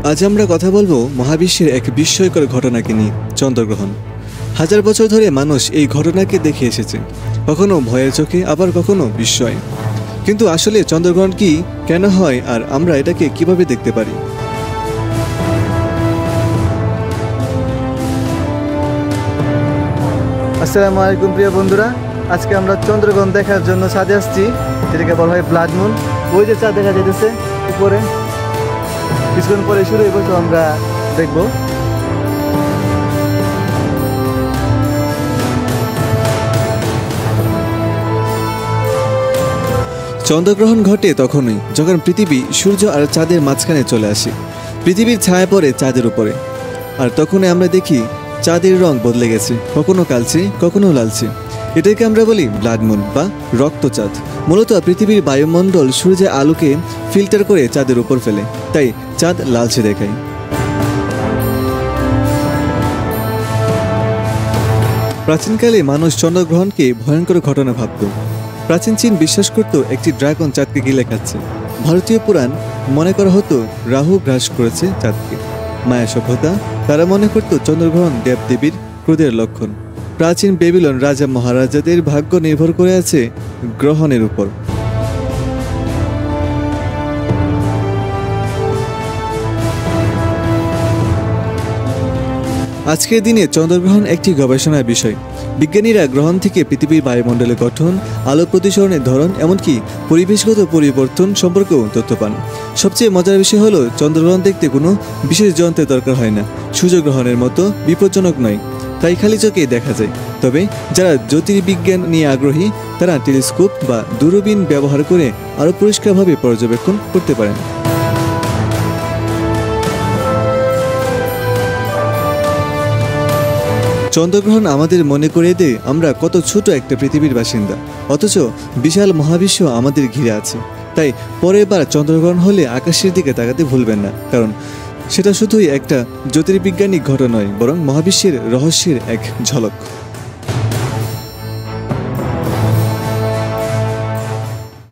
আজ আমরা কথা বলবো মহাবিশ্বের এক বিস্ময়কর ঘটনাকে নিয়ে, চন্দ্রগ্রহণ। হাজার বছর ধরে মানুষ এই ঘটনাকে দেখে এসেছে, কখনো ভয়ের চোখে, আবার কখনো বিস্ময়। কিন্তু আসলে চন্দ্রগ্রহণ কি, কেন হয়, আর আমরা এটাকে কিভাবে দেখতে পারি? আসসালামু আলাইকুম প্রিয় বন্ধুরা, আজকে আমরা চন্দ্রগ্রহণ দেখার জন্য ছাদে আসছি, যেটাকে বলা হয় ব্লাড মুন। ওই যে চাঁদ দেখা যেতেছে উপরে, কিছুক্ষণ পরে শুরু হইব, তো আমরা দেখব। চন্দ্রগ্রহণ ঘটে তখনই যখন পৃথিবী সূর্য আর চাঁদের মাঝখানে চলে আসে। পৃথিবীর ছায়া পড়ে চাঁদের উপরে, আর তখনই আমরা দেখি চাঁদের রং বদলে গেছে, কখনো কালচে, কখনো লালচে। এটাকে আমরা বলি ব্লাড মুন বা রক্তচাঁদ। মূলত পৃথিবীর বায়ুমণ্ডল সূর্যের আলোকে ফিল্টার করে চাঁদের উপর ফেলে, তাই চাঁদ লালচে দেখায়। প্রাচীনকালে মানুষ চন্দ্রগ্রহণকে ভয়ঙ্কর ঘটনা ভাবত। প্রাচীন চীন বিশ্বাস করত একটি ড্রাগন চাঁদকে গিলে খাচ্ছে। ভারতীয় পুরাণ মনে করা হতো রাহু গ্রাস করেছে চাঁদকে। মায়া সভ্যতা, তারা মনে করত চন্দ্রগ্রহণ দেবদেবীর ক্রোধের লক্ষণ। প্রাচীন বেবিলন রাজা মহারাজাদের ভাগ্য নির্ভর করে আছে গ্রহণের উপর। আজকের দিনে চন্দ্রগ্রহণ একটি গবেষণার বিষয়। বিজ্ঞানীরা গ্রহণ থেকে পৃথিবীর বায়ুমণ্ডলের গঠন, আলো প্রতিসরণের ধরন, এমনকি পরিবেশগত পরিবর্তন সম্পর্কেও তথ্য পান। সবচেয়ে মজার বিষয় হলো, চন্দ্রগ্রহণ দেখতে কোনো বিশেষ যন্ত্রের দরকার হয় না। সূর্যগ্রহণের মতো বিপজ্জনক নয়, তাই খালি চোখেই দেখা যায়। তবে যারা জ্যোতির্বিজ্ঞান নিয়ে আগ্রহী, তারা টেলিস্কোপ বা দূরবীন ব্যবহার করে আরও পরিষ্কারভাবে পর্যবেক্ষণ করতে পারেন। চন্দ্রগ্রহণ আমাদের মনে করিয়ে দেয় আমরা কত ছোট একটা পৃথিবীর বাসিন্দা, অথচ বিশাল মহাবিশ্ব আমাদের ঘিরে আছে। তাই পরের বার চন্দ্রগ্রহণ হলে আকাশের দিকে তাকাতে ভুলবেন না, কারণ সেটা শুধুই একটা জ্যোতির্বিজ্ঞানিক ঘটনা নয়, বরং মহাবিশ্বের রহস্যের এক ঝলক।